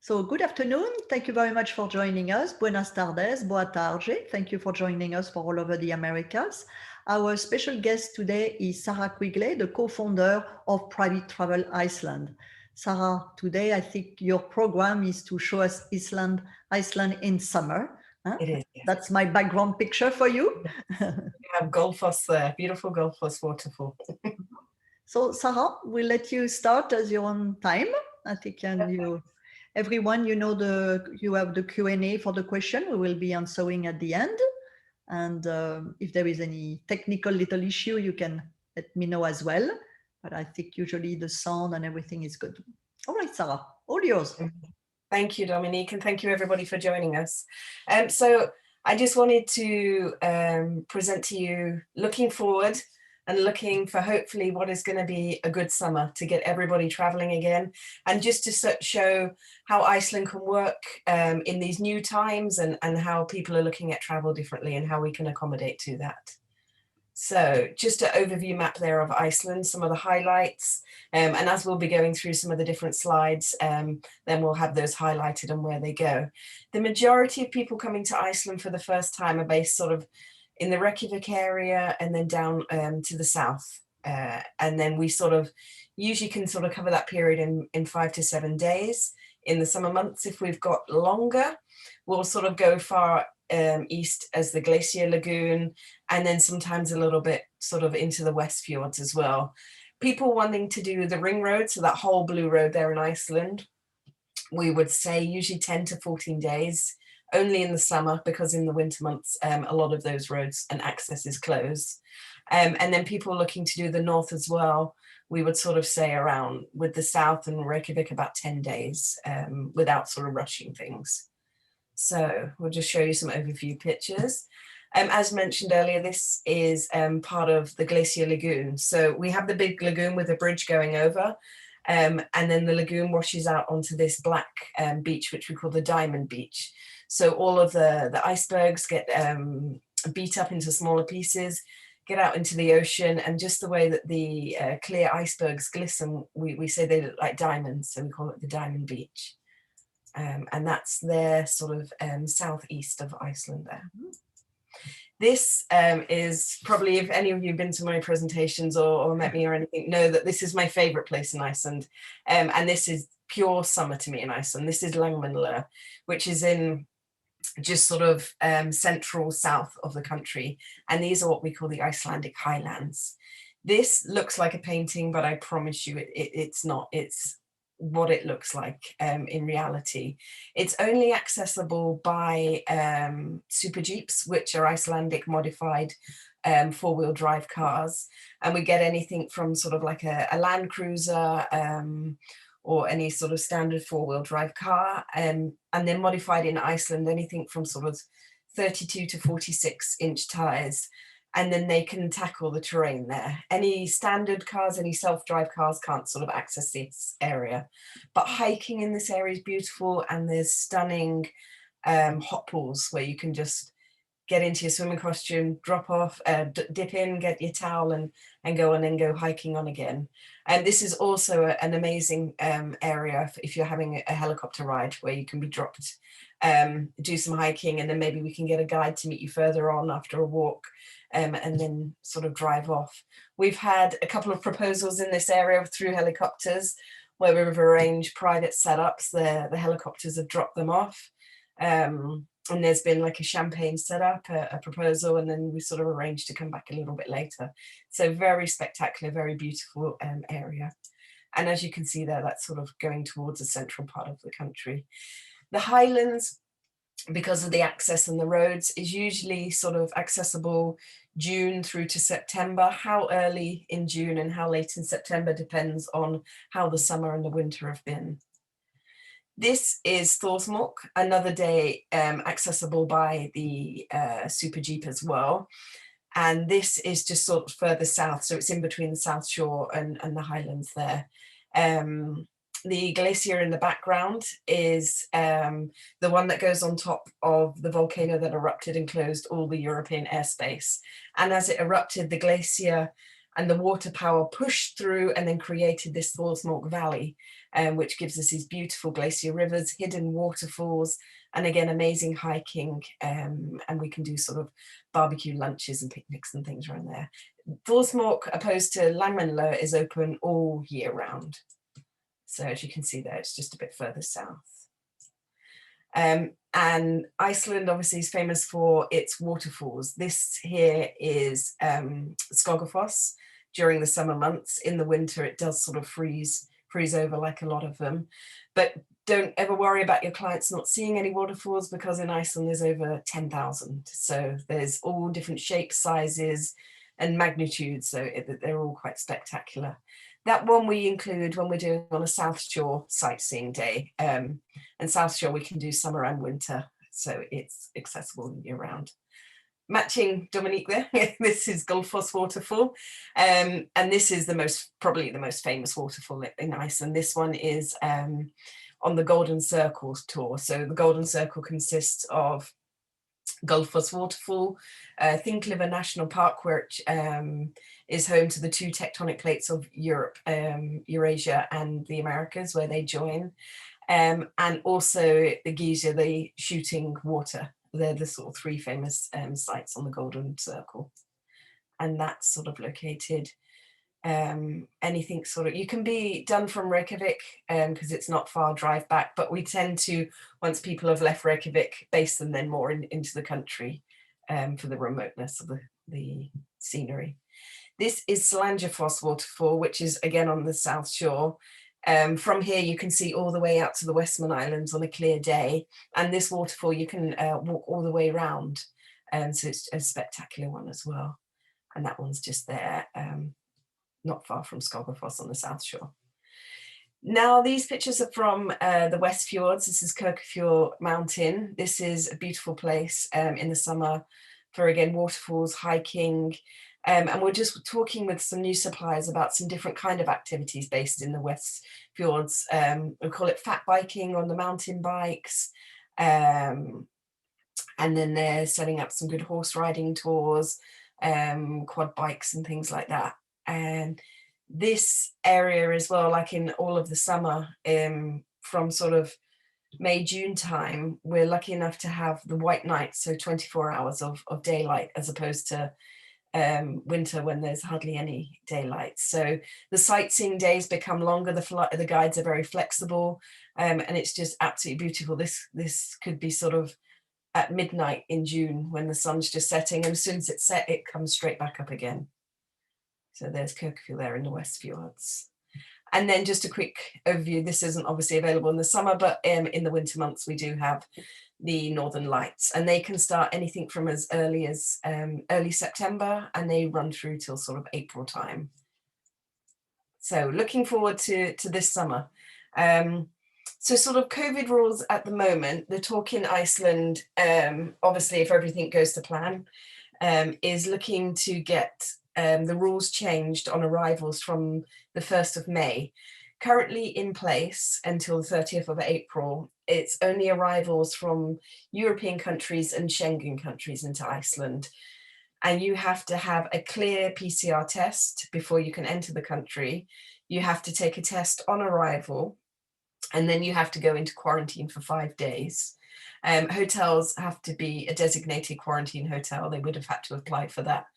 So good afternoon. Thank you very much for joining us. Buenas tardes, boa tarde. Thank you for joining us for all over the Americas. Our special guest today is Sarah Quigley, the co-founder of Private Travel Iceland. Sarah, today I think your program is to show us Iceland in summer. Huh? It is, yes. That's my background picture for you. We have Gullfoss there, beautiful Gullfoss waterfall. So Sarah, we'll let you start as you're on time. I think everyone, you have the Q&A for the question. We will be answering at the end. And if there is any technical little issue, you can let me know as well. But I think usually the sound and everything is good. All right, Sarah, all yours. Thank you, Dominique, and thank you everybody for joining us. So I just wanted to present to you looking forward and looking for hopefully what is going to be a good summer to get everybody traveling again, and just to show how Iceland can work in these new times, and how people are looking at travel differently and how we can accommodate to that. So just an overview map there of Iceland, some of the highlights, and as we'll be going through some of the different slides, then we'll have those highlighted and where they go. The majority of people coming to Iceland for the first time are based sort of in the Reykjavik area and then down to the south. And then we sort of usually can sort of cover that period in 5 to 7 days. In the summer months, if we've got longer, we'll sort of go far east as the Glacier Lagoon, and then sometimes a little bit sort of into the West Fjords as well. People wanting to do the ring road, so that whole blue road there in Iceland, we would say usually 10 to 14 days, only in the summer, because in the winter months, a lot of those roads and access is closed. And then people looking to do the north as well, we would sort of say around with the south and Reykjavik about 10 days without sort of rushing things. So we'll just show you some overview pictures. As mentioned earlier, this is part of the Glacier Lagoon. So we have the big lagoon with a bridge going over, and then the lagoon washes out onto this black beach, which we call the Diamond Beach. So all of the icebergs get beat up into smaller pieces, get out into the ocean, and just the way that the clear icebergs glisten, we say they look like diamonds, so we call it the Diamond Beach. And that's their sort of southeast of Iceland there. This is probably, if any of you have been to my presentations or met me or anything, know that this is my favorite place in Iceland. And this is pure summer to me in Iceland. This is Langmannaeyjar, which is in just sort of central south of the country. And these are what we call the Icelandic highlands. This looks like a painting, but I promise you it's not. It's what it looks like in reality. It's only accessible by super jeeps, which are Icelandic modified four-wheel drive cars, and we get anything from sort of like a Land Cruiser or any sort of standard four-wheel drive car, and they're modified in Iceland, anything from sort of 32 to 46-inch tires, and then they can tackle the terrain there. Any standard cars, any self-drive cars can't sort of access this area. But hiking in this area is beautiful, and there's stunning hot pools where you can just get into your swimming costume, drop off, dip in, get your towel, and go on and go hiking on again. And this is also an amazing area if you're having a helicopter ride where you can be dropped, do some hiking, and then maybe we can get a guide to meet you further on after a walk. And then sort of drive off. We've had a couple of proposals in this area through helicopters where we've arranged private setups. The helicopters have dropped them off. And there's been like a champagne setup, a proposal, and then we sort of arranged to come back a little bit later. So very spectacular, very beautiful area. And as you can see there, that's sort of going towards the central part of the country. The highlands, because of the access and the roads, is usually sort of accessible June through to September. How early in June and how late in September depends on how the summer and the winter have been. This is Thorsmork, another day accessible by the Super Jeep as well. And this is just sort of further south, so it's in between the South Shore and the Highlands there. The glacier in the background is the one that goes on top of the volcano that erupted and closed all the European airspace. And as it erupted, the glacier and the water power pushed through and then created this Thorsmork Valley, which gives us these beautiful glacier rivers, hidden waterfalls, and again, amazing hiking, and we can do sort of barbecue lunches and picnics and things around there. Thorsmork, opposed to Langmenlo, is open all year round. So as you can see there, it's just a bit further south. And Iceland obviously is famous for its waterfalls. This here is Skogafoss during the summer months. In the winter, it does sort of freeze over like a lot of them. But don't ever worry about your clients not seeing any waterfalls, because in Iceland there's over 10,000. So there's all different shapes, sizes, and magnitudes. So they're all quite spectacular. That one we include when we're doing on a South Shore sightseeing day. And South Shore we can do summer and winter, so it's accessible year round. Matching Dominique there, this is Gullfoss waterfall, and this is probably the most famous waterfall in Iceland. This one is on the Golden Circle tour. So the Golden Circle consists of Gullfoss waterfall, Thingvellir National Park, which is home to the two tectonic plates of Europe, Eurasia and the Americas, where they join, and also the Geyser, the shooting water. They're the sort of three famous sites on the Golden Circle, and that's sort of located anything sort of, you can be done from Reykjavik because it's not far drive back, but we tend to, once people have left Reykjavik, base them then more into the country for the remoteness of the scenery. This is Slangerfoss waterfall, which is again on the South Shore. From here you can see all the way out to the Westman Islands on a clear day, and this waterfall you can walk all the way around, so it's a spectacular one as well. And that one's just there, not far from Skogafoss on the South Shore. Now these pictures are from the West Fjords. This is Kirkfjord Mountain. This is a beautiful place in the summer for, again, waterfalls, hiking, and we're just talking with some new suppliers about some different kind of activities based in the West Fjords. We call it fat biking on the mountain bikes, and then they're setting up some good horse riding tours, quad bikes and things like that. And this area as well, like in all of the summer, from sort of May, June time, we're lucky enough to have the white night, so 24 hours of daylight, as opposed to winter when there's hardly any daylight. So the sightseeing days become longer, the guides are very flexible, and it's just absolutely beautiful. This could be sort of at midnight in June when the sun's just setting, and as soon as it's set, it comes straight back up again. So there's Kirkfjord there in the West Fjords. And then just a quick overview, this isn't obviously available in the summer, but in the winter months we do have the Northern Lights, and they can start anything from as early as early September, and they run through till sort of April time. So looking forward to this summer. So sort of COVID rules at the moment, the talk in Iceland, obviously if everything goes to plan, is looking to get the rules changed on arrivals from the 1st of May. Currently in place until the 30th of April, it's only arrivals from European countries and Schengen countries into Iceland. And you have to have a clear PCR test before you can enter the country. You have to take a test on arrival, and then you have to go into quarantine for 5 days. Hotels have to be a designated quarantine hotel. They would have had to apply for that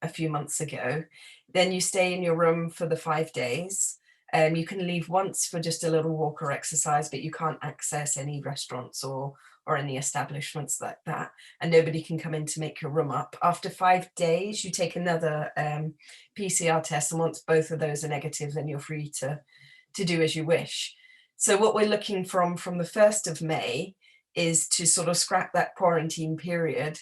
a few months ago. Then you stay in your room for the 5 days. You can leave once for just a little walk or exercise, but you can't access any restaurants or any establishments like that, and nobody can come in to make your room up. After 5 days, you take another PCR test, and once both of those are negative, then you're free to do as you wish. So what we're looking from the 1st of May is to sort of scrap that quarantine period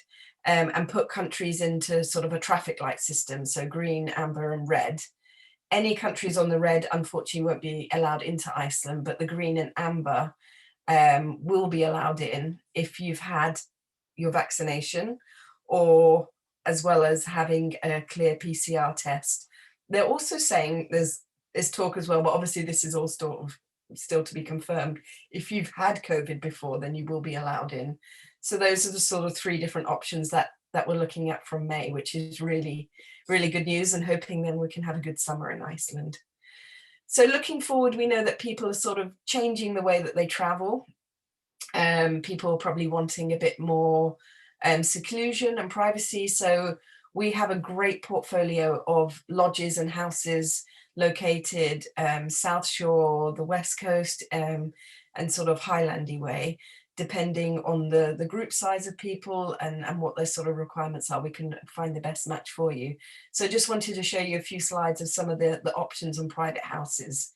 and put countries into sort of a traffic light system, so green, amber and red. Any countries on the red, unfortunately, won't be allowed into Iceland, but the green and amber will be allowed in if you've had your vaccination, or as well as having a clear PCR test. They're also saying there's talk as well, but obviously this is all still to be confirmed. If you've had COVID before, then you will be allowed in. So those are the sort of 3 different options that that we're looking at from May, which is really, really good news, and hoping then we can have a good summer in Iceland. So looking forward, we know that people are sort of changing the way that they travel. People are probably wanting a bit more seclusion and privacy. So we have a great portfolio of lodges and houses located South Shore, the West Coast, and sort of Highlandy way, depending on the group size of people and what their sort of requirements are. We can find the best match for you. So just wanted to show you a few slides of some of the options on private houses.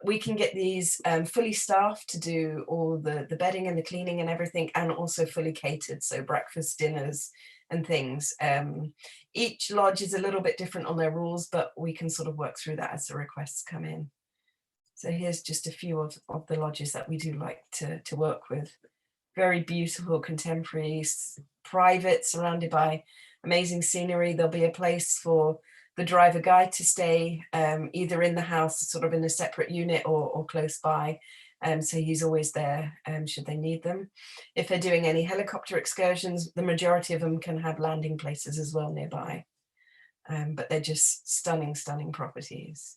We can get these fully staffed to do all the bedding and the cleaning and everything, and also fully catered, so breakfast, dinners and things. Each lodge is a little bit different on their rules, but we can sort of work through that as the requests come in. So here's just a few of the lodges that we do like to work with. Very beautiful, contemporary, private, surrounded by amazing scenery. There'll be a place for the driver guide to stay either in the house, sort of in a separate unit, or close by. So he's always there should they need them. If they're doing any helicopter excursions, the majority of them can have landing places as well nearby. But they're just stunning, stunning properties.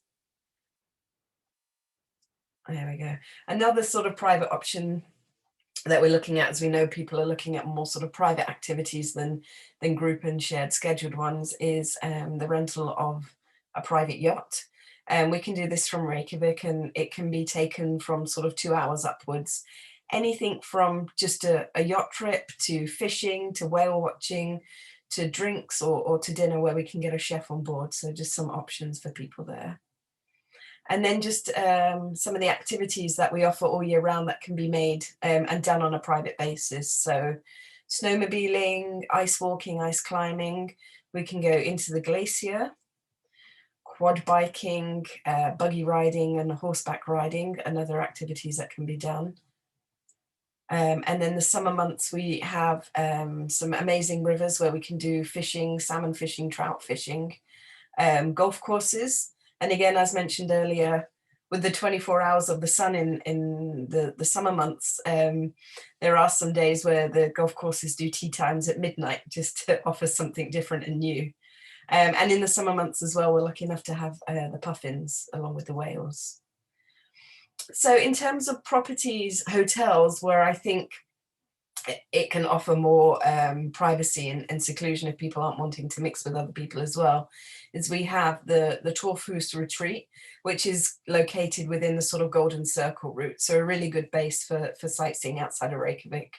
There we go. Another sort of private option that we're looking at, as we know people are looking at more sort of private activities than group and shared scheduled ones, is the rental of a private yacht. And we can do this from Reykjavik, and it can be taken from sort of 2 hours upwards. Anything from just a yacht trip to fishing, to whale watching, to drinks, or to dinner, where we can get a chef on board. So just some options for people there. And then just some of the activities that we offer all year round that can be made and done on a private basis. So snowmobiling, ice walking, ice climbing. We can go into the glacier, quad biking, buggy riding and horseback riding, and other activities that can be done. And then the summer months, we have some amazing rivers where we can do fishing, salmon fishing, trout fishing, golf courses. And again, as mentioned earlier, with the 24 hours of the sun in the summer months, there are some days where the golf courses do tea times at midnight, just to offer something different and new. And in the summer months as well, we're lucky enough to have the puffins along with the whales. So in terms of properties, hotels, where I think it can offer more privacy and seclusion if people aren't wanting to mix with other people as well, is we have the Torfhus retreat, which is located within the sort of Golden Circle route. So a really good base for sightseeing outside of Reykjavik.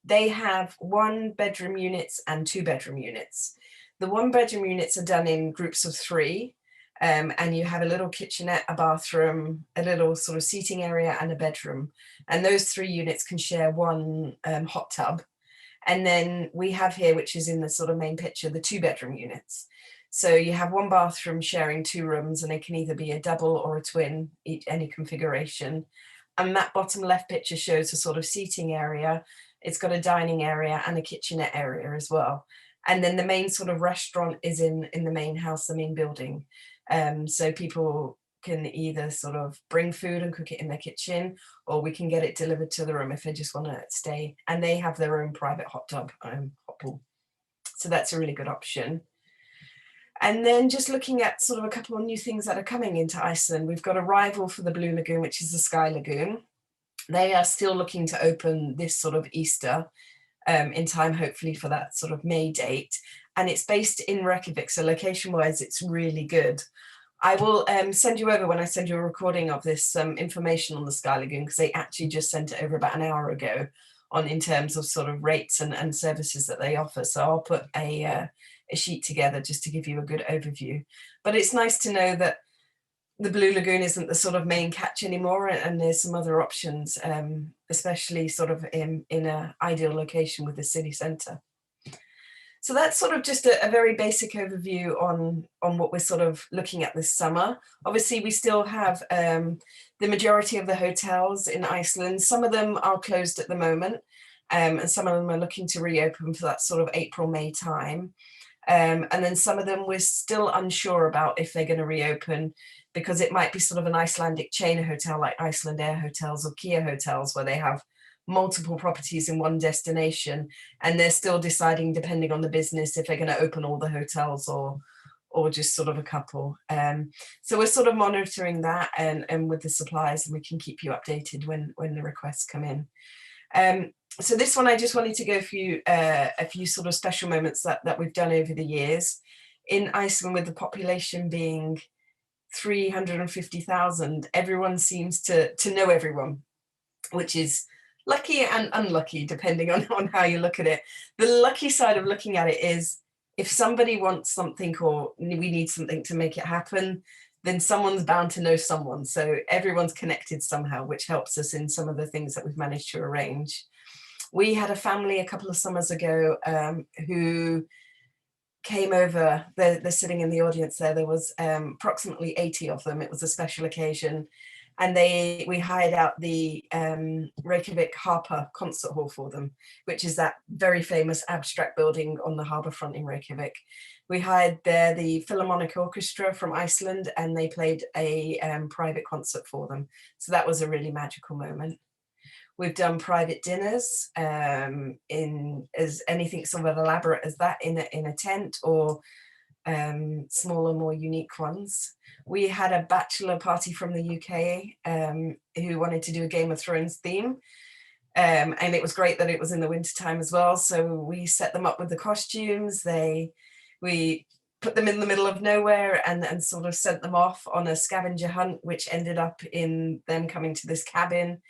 They have 1-bedroom units and 2-bedroom units. The 1-bedroom units are done in groups of 3. And you have a little kitchenette, a bathroom, a little sort of seating area and a bedroom. And those 3 units can share 1 hot tub. And then we have here, which is in the sort of main picture, the 2-bedroom units. So you have 1 bathroom sharing 2 rooms, and it can either be a double or a twin, any configuration. And that bottom left picture shows a sort of seating area. It's got a dining area and a kitchenette area as well. And then the main sort of restaurant is in the main house, the main building. So people can either sort of bring food and cook it in their kitchen, or we can get it delivered to the room if they just want to stay. And they have their own private hot tub, hot pool. So that's a really good option. And then just looking at sort of a couple of new things that are coming into Iceland, we've got a rival for the Blue Lagoon, which is the Sky Lagoon. They are still looking to open this sort of Easter in time, hopefully for that sort of May date. And it's based in Reykjavik, so location-wise, it's really good. I will send you over, when I send you a recording of this, some information on the Sky Lagoon, because they actually just sent it over about an hour ago in terms of sort of rates and services that they offer. So I'll put a sheet together just to give you a good overview. But it's nice to know that the Blue Lagoon isn't the sort of main catch anymore, and there's some other options, especially sort of in an ideal location with the city centre. So that's sort of just a very basic overview on what we're sort of looking at this summer. Obviously, we still have the majority of the hotels in Iceland. Some of them are closed at the moment, and some of them are looking to reopen for that sort of April, May time. And then some of them we're still unsure about if they're going to reopen, because it might be sort of an Icelandic chain hotel like Iceland Air Hotels or Kia Hotels, where they have multiple properties in one destination, and they're still deciding, depending on the business, if they're going to open all the hotels or just sort of a couple. So we're sort of monitoring that and with the suppliers, and we can keep you updated when the requests come in. So this one, I just wanted to go through a few sort of special moments that we've done over the years. In Iceland, with the population being 350,000, everyone seems to know everyone, which is lucky and unlucky, depending on how you look at it. The lucky side of looking at it is, if somebody wants something or we need something to make it happen, then someone's bound to know someone. So everyone's connected somehow, which helps us in some of the things that we've managed to arrange. We had a family a couple of summers ago who came over. They're sitting in the audience there. There was approximately 80 of them. It was a special occasion. And we hired out the Reykjavik Harpa concert hall for them, which is that very famous abstract building on the harbour front in Reykjavik. We hired there the Philharmonic Orchestra from Iceland, and they played a private concert for them. So that was a really magical moment. We've done private dinners in as anything sort of elaborate as that in a tent, or smaller, more unique ones. We had a bachelor party from the UK who wanted to do a Game of Thrones theme. And it was great that it was in the wintertime as well. So we set them up with the costumes. We put them in the middle of nowhere and sort of sent them off on a scavenger hunt, which ended up in them coming to this cabin.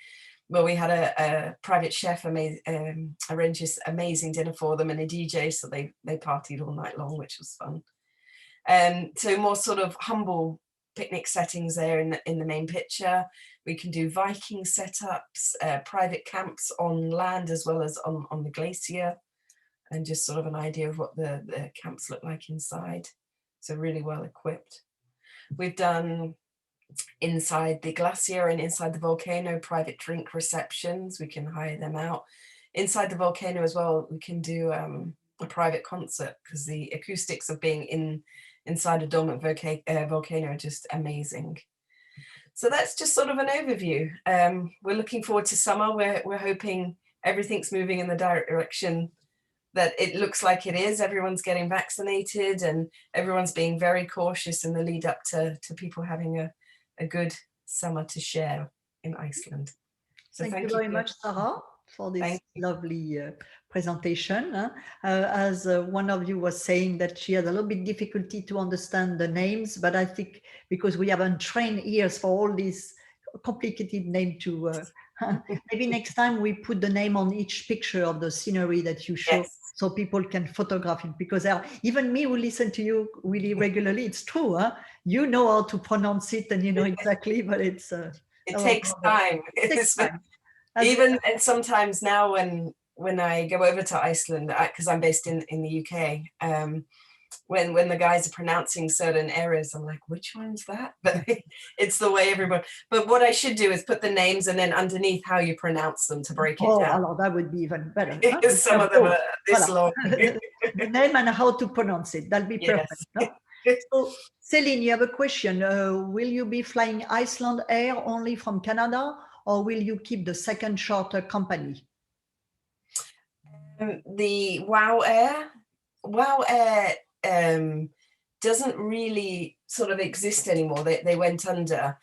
Well, we had a private chef arrange this amazing dinner for them, and a DJ, so they partied all night long, which was fun. So more sort of humble picnic settings there in the main picture. We can do Viking setups, private camps on land as well as on the glacier, and just sort of an idea of what the camps look like inside. So really well equipped. We've done inside the glacier and inside the volcano private drink receptions. We can hire them out. Inside the volcano as well, we can do a private concert, because the acoustics of being inside a dormant volcano are just amazing. So that's just sort of an overview. We're looking forward to summer. We're hoping everything's moving in the direction that it looks like it is. Everyone's getting vaccinated and everyone's being very cautious in the lead up to people having a good summer to share in Iceland. So thank you very much, Sarah, for this lovely presentation. As one of you was saying that she had a little bit difficulty to understand the names, but I think because we haven't trained ears for all these complicated names to maybe next time we put the name on each picture of the scenery that you show. Yes. So people can photograph it, because even me who listen to you really regularly, it's true, huh? You know how to pronounce it and you know exactly, but it takes time. It takes time. Even and sometimes now when I go over to Iceland, because I'm based in the UK, when the guys are pronouncing certain areas, I'm like, which one's that? But it's the way everyone. But what I should do is put the names and then underneath how you pronounce them to break it down. Oh, that would be even better. Huh? Some of them are this long. The name and how to pronounce it. That'll be perfect. Yes. No? So, Céline, you have a question. Will you be flying Iceland Air only from Canada, or will you keep the second charter company? The WOW Air doesn't really sort of exist anymore. They went under.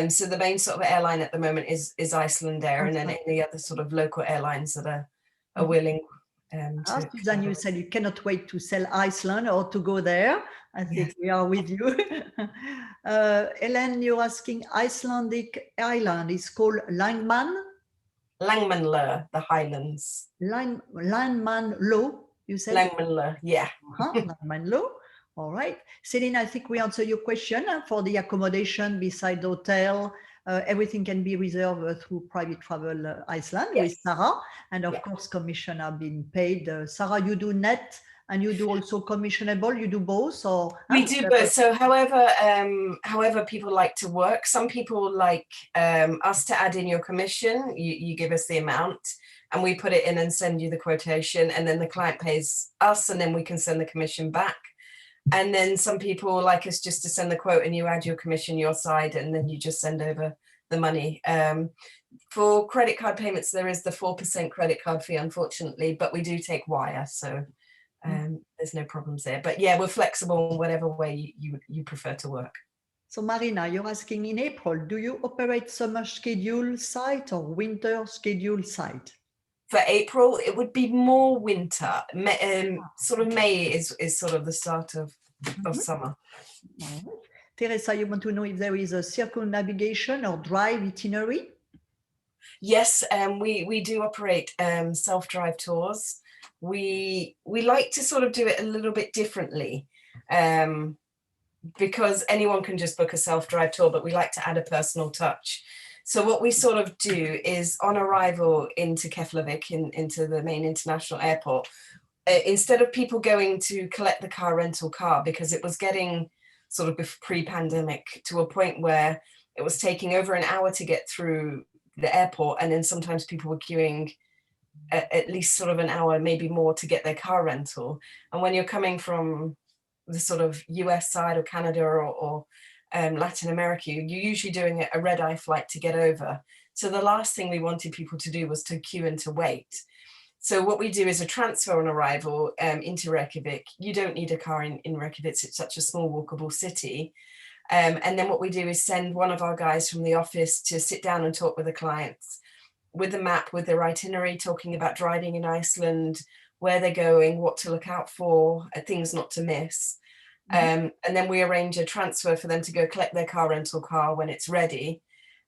So the main sort of airline at the moment is Iceland Air, and then any other sort of local airlines that are willing. Suzanne, you said you cannot wait to sell Iceland or to go there. I think we are with you. Hélène, you're asking, Icelandic island is called Langmanlö, the Highlands. Langmanlö, you said? Langmanlö, yeah. Langmanlö. All right. Céline, I think we answered your question for the accommodation beside the hotel. Everything can be reserved through Private Travel Iceland with Sarah. And of course, commission are being paid. Sarah, you do net and you do also commissionable. You do both? Or we do both. So however people like to work. Some people like us to add in your commission. You give us the amount and we put it in and send you the quotation, and then the client pays us and then we can send the commission back. And then some people like us just to send the quote and you add your commission your side, and then you just send over the money. For credit card payments, there is the 4% credit card fee, unfortunately, but we do take wire, so there's no problems there. But yeah, we're flexible in whatever way you prefer to work. So Marina, you're asking, in April, do you operate summer schedule site or winter schedule site? For April, it would be more winter. Sort of May is sort of the start of summer. Teresa, you want to know if there is a circumnavigation or drive itinerary? Yes, we do operate self-drive tours. We like to sort of do it a little bit differently, because anyone can just book a self-drive tour, but we like to add a personal touch. So what we sort of do is, on arrival into Keflavik, into the main international airport, instead of people going to collect the rental car, because it was getting sort of pre-pandemic to a point where it was taking over an hour to get through the airport, and then sometimes people were queuing at least sort of an hour, maybe more, to get their car rental. And when you're coming from the sort of US side or Canada or Latin America, you're usually doing a red-eye flight to get over. So the last thing we wanted people to do was to queue and to wait. So what we do is a transfer on arrival into Reykjavik. You don't need a car in Reykjavik, it's such a small walkable city. And then what we do is send one of our guys from the office to sit down and talk with the clients, with the map, with their itinerary, talking about driving in Iceland, where they're going, what to look out for, things not to miss. And then we arrange a transfer for them to go collect their rental car when it's ready.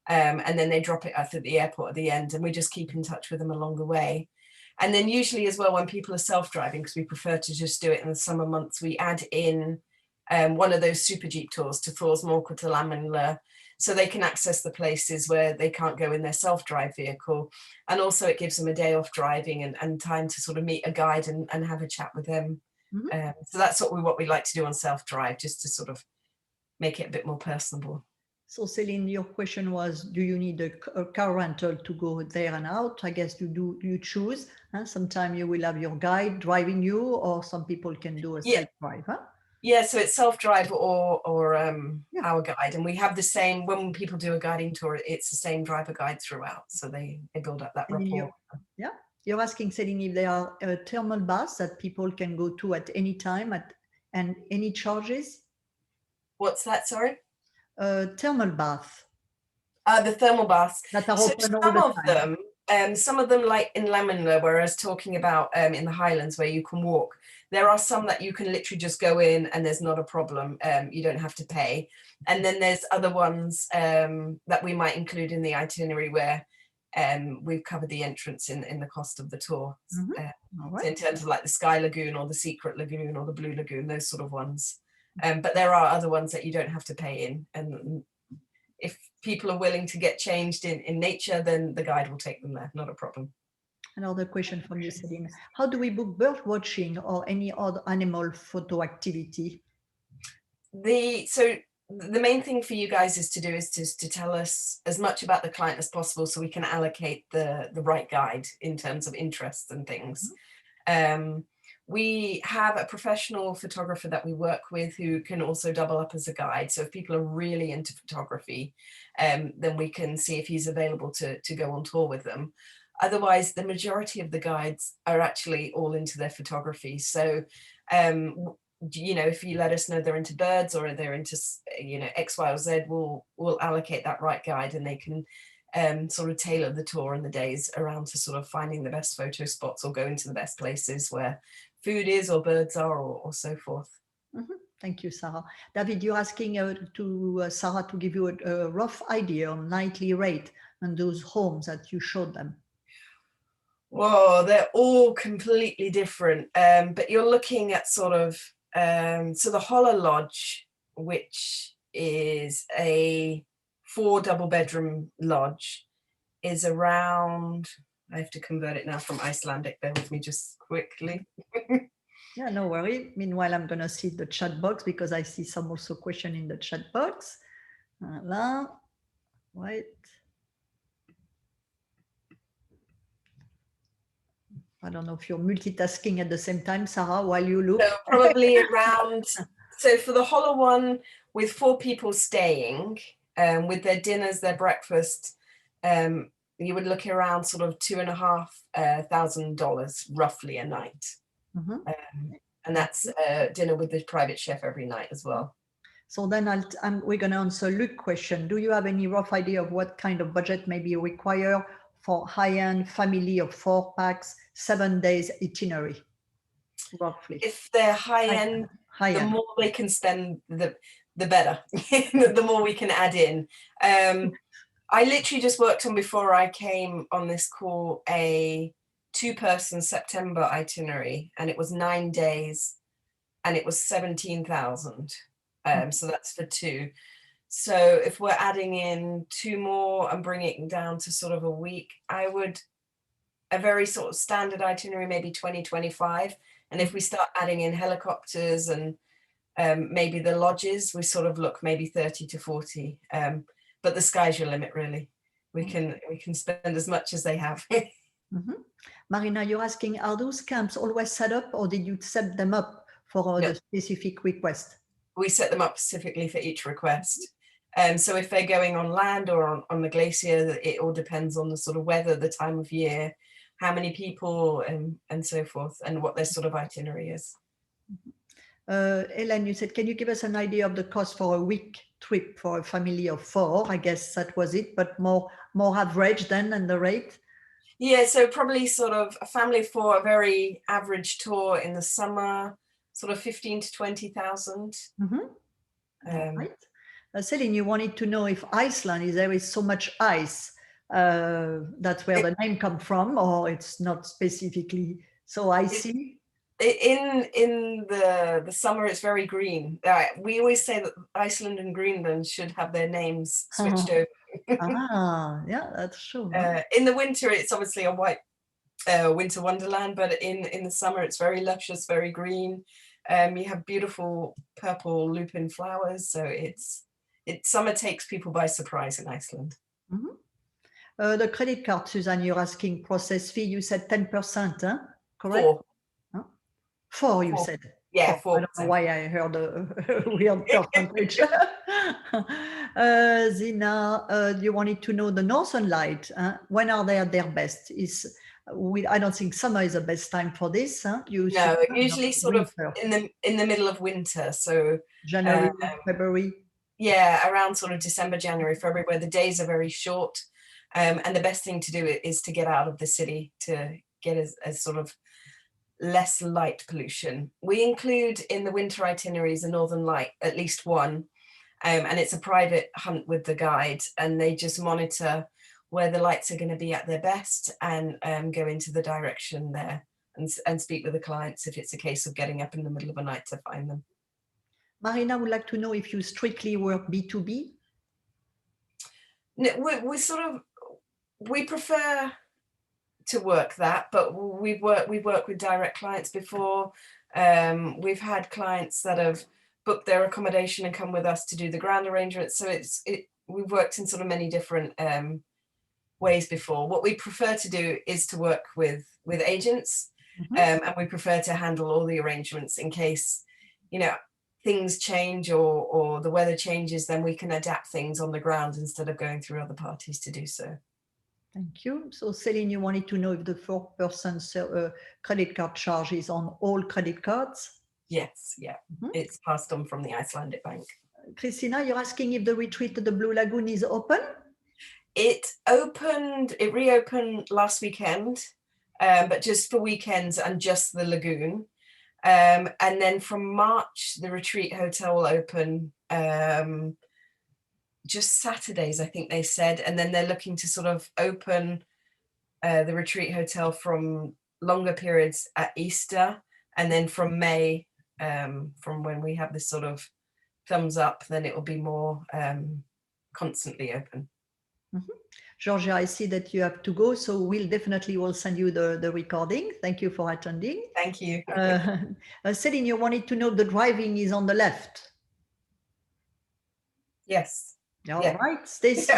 And then they drop it off at the airport at the end, and we just keep in touch with them along the way. And then usually as well, when people are self-driving, because we prefer to just do it in the summer months, we add in one of those super Jeep tours to Thorsmork to Lamanla, so they can access the places where they can't go in their self-drive vehicle. And also it gives them a day off driving and time to sort of meet a guide and have a chat with them. So that's what we like to do on self-drive, just to sort of make it a bit more personable. So Céline, your question was, do you need a car rental to go there and out? I guess you choose. Sometimes you will have your guide driving you, or some people can do a self-drive. Yeah, so it's self-drive or our guide. And we have the same, when people do a guiding tour, it's the same driver guide throughout. So they build up that rapport. You're asking, Céline, if there are thermal baths that people can go to at any time and any charges? What's that, sorry? Thermal bath. The thermal baths. That are open all the time. Some of them, like in Lamanla, where I was talking about in the Highlands, where you can walk, there are some that you can literally just go in and there's not a problem. You don't have to pay. And then there's other ones that we might include in the itinerary where we've covered the entrance in the cost of the tour. So in terms of like the Sky Lagoon or the Secret Lagoon or the Blue Lagoon, those sort of ones. But there are other ones that you don't have to pay in. And if people are willing to get changed in nature, then the guide will take them there, not a problem. Another question from you, Céline. How do we book bird watching or any other animal photo activity? So the main thing for you guys is to tell us as much about the client as possible, so we can allocate the right guide in terms of interests and things. We have a professional photographer that we work with who can also double up as a guide. So if people are really into photography, then we can see if he's available to go on tour with them. Otherwise, the majority of the guides are actually all into their photography. So, if you let us know they're into birds or they're into, X, Y, or Z, we'll allocate that right guide, and they can sort of tailor the tour and the days around to sort of finding the best photo spots or going to the best places where food is or birds are or so forth. Thank you, Sarah. David, you're asking Sarah to give you a rough idea on nightly rate and those homes that you showed them. Whoa, they're all completely different. But you're looking at sort of, so the Holler Lodge, which is a 4 double bedroom lodge, is around, I have to convert it now from Icelandic, bear with me just quickly. Yeah, no worry. Meanwhile, I'm going to see the chat box because I see some also question in the chat box. Voilà. Right. I don't know if you're multitasking at the same time, Sarah, while you look. So probably around, so for the Holler one with 4 people staying, with their dinners, their breakfast, you would look around sort of $2,500 roughly a night. And that's dinner with the private chef every night as well. So then we're going to answer Luke's question. Do you have any rough idea of what kind of budget maybe you require for high-end family of 4 packs, 7 days itinerary, roughly? If they're high-end, the more they can spend, the better, the more we can add in. I literally just worked on, before I came on this call, a 2-person September itinerary, and it was 9 days and it was 17,000. So that's for 2. So if we're adding in 2 more and bringing it down to sort of a week, a very sort of standard itinerary, maybe 20, 25. And if we start adding in helicopters and maybe the lodges, we sort of look maybe 30 to 40. But the sky's your limit, really. We can spend as much as they have. Marina, you're asking, are those camps always set up, or did you set them up for the specific request? We set them up specifically for each request. So if they're going on land or on the glacier, it all depends on the sort of weather, the time of year, how many people, and so forth, and what their sort of itinerary is. Hélène, you said, can you give us an idea of the cost for a week trip for a family of 4? I guess that was it, but more average then, and the rate? Yeah, so probably sort of a family of 4, a very average tour in the summer, sort of 15 to 20,000. Right. Céline, you wanted to know if Iceland, there is so much ice, that's where the name comes from, or it's not specifically so icy? In the summer, it's very green. We always say that Iceland and Greenland should have their names switched over. Yeah, that's true. In the winter, it's obviously a white winter wonderland, but in the summer, it's very luscious, very green. You have beautiful purple lupin flowers, so summer takes people by surprise in Iceland. The credit card, Suzanne, you're asking process fee. You said 10%, correct? 4, you said. Yeah, 4%. I don't know why I heard a weird percentage. Zina, you wanted to know the Northern Light. When are they at their best? I don't think summer is the best time for this. No, usually sort of in the middle of winter. So January, February. Yeah, around sort of December, January, February, where the days are very short. And the best thing to do is to get out of the city to get as sort of less light pollution. We include in the winter itineraries a Northern Light, at least one, and it's a private hunt with the guide, and they just monitor where the lights are going to be at their best and go into the direction there and speak with the clients if it's a case of getting up in the middle of the night to find them. Marina would like to know if you strictly work B2B? No, we prefer to work that, but we've worked with direct clients before. We've had clients that have booked their accommodation and come with us to do the ground arrangements. So we've worked in sort of many different ways before. What we prefer to do is to work with agents, and we prefer to handle all the arrangements in case, things change or the weather changes, then we can adapt things on the ground instead of going through other parties to do so. Thank you. So Céline, you wanted to know if the 4% credit card charge is on all credit cards? Yes, yeah. It's passed on from the Icelandic bank. Christina, you're asking if the retreat at the Blue Lagoon is open? It reopened last weekend, but just for weekends and just the lagoon. And then from March, the retreat hotel will open just Saturdays, I think they said. And then they're looking to sort of open the retreat hotel from longer periods at Easter. And then from May, from when we have this sort of thumbs up, then it will be more constantly open. Georgia, I see that you have to go, so we'll definitely will send you the recording. Thank you for attending. Thank you. Céline, you wanted to know the driving is on the left. Yes. All right, Stacy.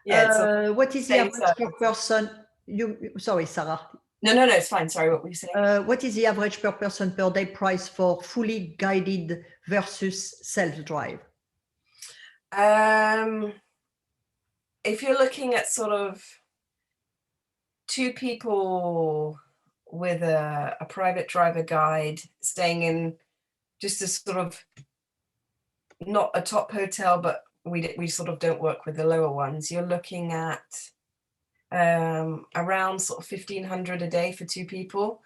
What is the average per person? Sorry, Sarah. No, it's fine. Sorry, what were you saying? What is the average per person per day price for fully guided versus self-drive? If you're looking at sort of 2 people with a private driver guide staying in just a sort of not a top hotel, but we sort of don't work with the lower ones, you're looking at around sort of 1,500 a day for 2 people.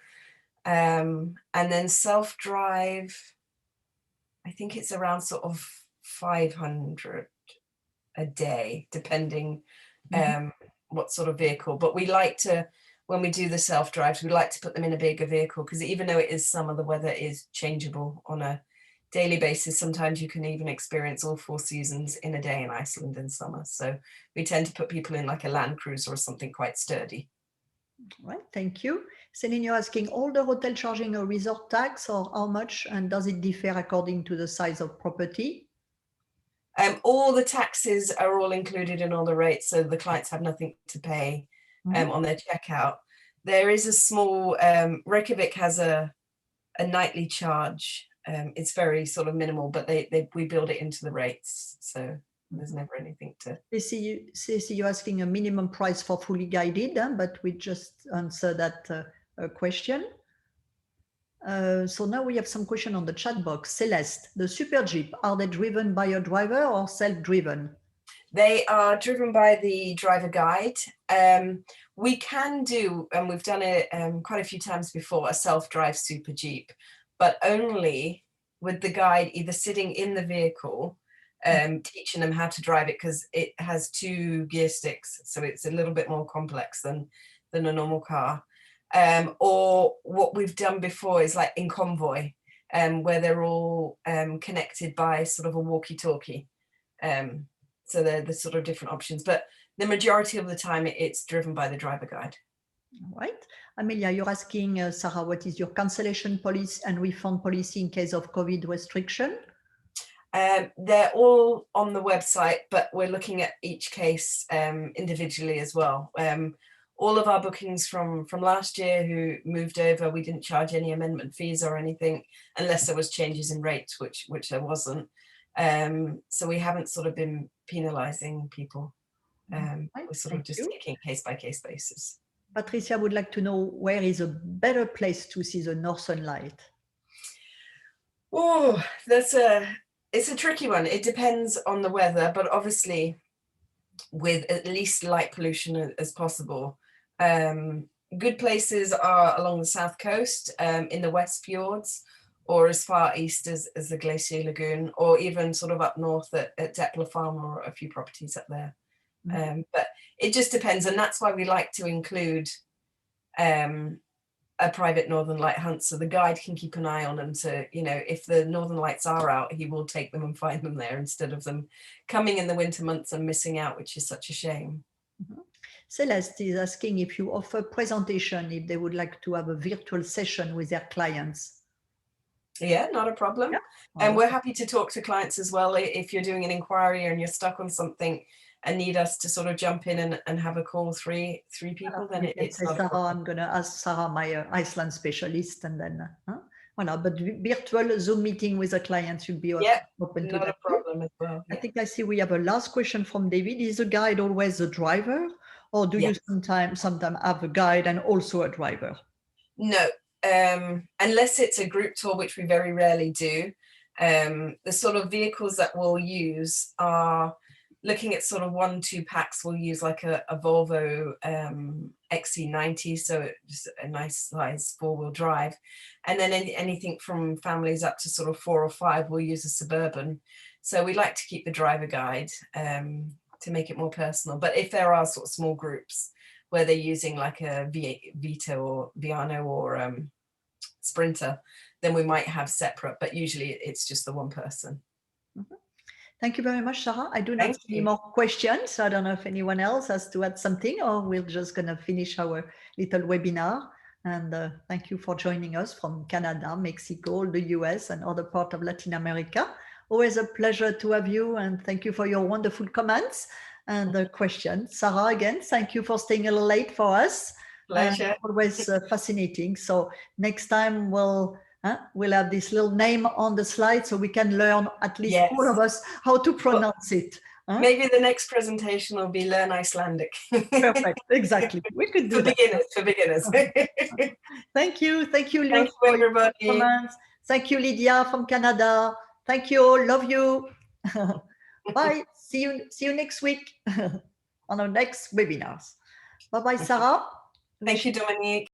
And then self-drive, I think it's around sort of 500 a day, depending what sort of vehicle. But we like to, when we do the self-drives, we like to put them in a bigger vehicle, because even though it is summer, the weather is changeable on a daily basis. Sometimes you can even experience all 4 seasons in a day in Iceland in summer. So we tend to put people in like a Land Cruiser or something quite sturdy. Right, thank you. Céline, you're asking, all the hotel charging a resort tax, or how much, and does it differ according to the size of property? All the taxes are all included in all the rates, so the clients have nothing to pay on their checkout. There is a small, Reykjavik has a nightly charge. It's very sort of minimal, but we build it into the rates, so there's never anything to. Ceci, you're asking a minimum price for fully guided, but we just answered that question. So now we have some question on the chat box. Celeste, the Super Jeep, are they driven by a driver or self-driven? They are driven by the driver guide. We can do, and we've done it quite a few times before, a self-drive Super Jeep, but only with the guide either sitting in the vehicle, teaching them how to drive it, because it has 2 gear sticks, so it's a little bit more complex than a normal car. Or what we've done before is like in convoy, where they're all connected by sort of a walkie-talkie. So they're the sort of different options, but the majority of the time it's driven by the driver guide. All right. Amelia, you're asking, Sarah, what is your cancellation policy and refund policy in case of COVID restriction? They're all on the website, but we're looking at each case individually as well. All of our bookings from last year who moved over, we didn't charge any amendment fees or anything, unless there was changes in rates, which there wasn't. So we haven't sort of been penalizing people. We're sort of just taking case by case basis. Patricia would like to know, where is a better place to see the Northern Light? Oh, it's a tricky one. It depends on the weather, but obviously with at least light pollution as possible. Good places are along the south coast, in the West Fjords, or as far east as the Glacier Lagoon, or even sort of up north at Depler Farm, or a few properties up there. But it just depends, and that's why we like to include a private Northern Light hunt, so the guide can keep an eye on them. So, you know, if the Northern Lights are out, he will take them and find them there, instead of them coming in the winter months and missing out, which is such a shame. Celeste is asking if you offer presentation, if they would like to have a virtual session with their clients. Yeah, not a problem. Yeah. And we're happy to talk to clients as well. If you're doing an inquiry and you're stuck on something and need us to sort of jump in and have a call, three people, then it's not Sarah, I'm going to ask Sarah, my Iceland specialist, and then voilà. But virtual Zoom meeting with a client should be open to not that a problem as well. I think I see we have a last question from David. Is the guide always the driver, or do you sometimes have a guide and also a driver? No, unless it's a group tour, which we very rarely do. The sort of vehicles that we'll use are looking at sort of 1-2 packs. We'll use like a Volvo XC90, so just a nice size 4-wheel drive, and then anything from families up to sort of 4 or 5, we'll use a Suburban. So we like to keep the driver guide to make it more personal. But if there are sort of small groups where they're using like a Vito or Viano or Sprinter, then we might have separate, but usually it's just the one person. Thank you very much, Sarah. I do not see any more questions. So I don't know if anyone else has to add something, or we're just going to finish our little webinar. And thank you for joining us from Canada, Mexico, the US, and other parts of Latin America. Always a pleasure to have you, and thank you for your wonderful comments and questions. Sarah, again, thank you for staying a little late for us. Pleasure. Always fascinating. So next time we'll We'll have this little name on the slide so we can learn, at least all of us, how to pronounce it. Maybe the next presentation will be Learn Icelandic. Perfect. Exactly. We could do that. For beginners. Thank you. Thank you, Luke. Thank you, everybody. Thank you, Lydia from Canada. Thank you all. Love you. Bye. See you next week on our next webinars. Bye-bye, Sarah. Thank you, Dominique.